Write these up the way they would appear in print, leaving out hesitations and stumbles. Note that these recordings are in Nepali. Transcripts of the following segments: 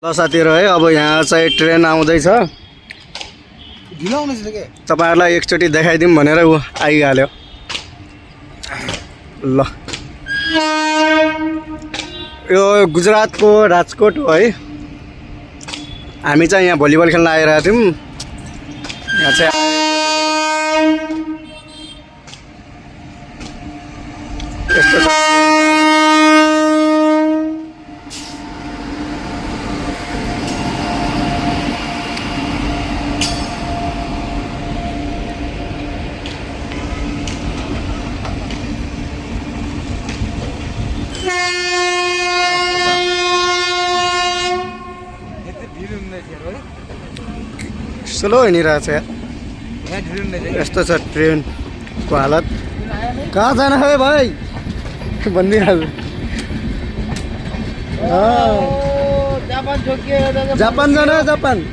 ल साथीहरु है अब यहाँ चाहिँ ट्रेन आउँदैछ तपाईहरुलाई एकचोटी देखाइदिउँ भनेर उ आइहाल्यो ल यो गुजरातको राजकोट हो है हामी चाहिँ यहाँ भलिबल खेल्न आइरहेका थियौं यहाँ चाहिँ यस्तो छ स्लो हिँडिरहेछ यार यस्तो छ ट्रेनको हालत कहाँ जाना है भाइ भनिदिइहाल्नु जापान जाना है जापान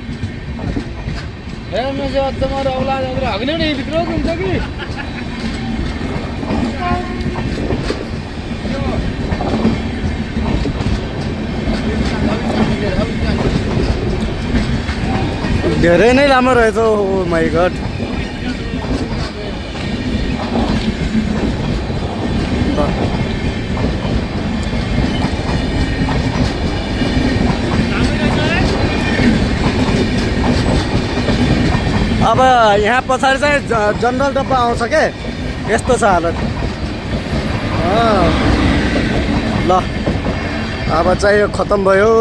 धेरै नै लामो रहेछ ओ माय गॉड अब यहाँ पछाडि चाहिँ जनरल डब्बा आउँछ के यस्तो छ हालत ल अब चाहिँ यो खतम भयो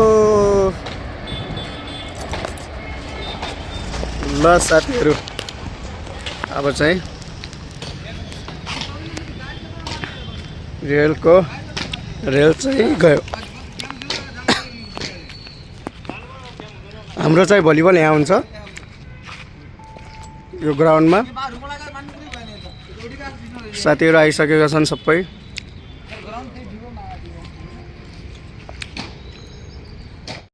ल साथीहरु अब चाहिँ रेल चाहिँ गयो हाम्रो चाहिँ भलिबल यहाँ हुन्छ यो ग्राउन्डमा साथीहरु आइसकेका छन् सबै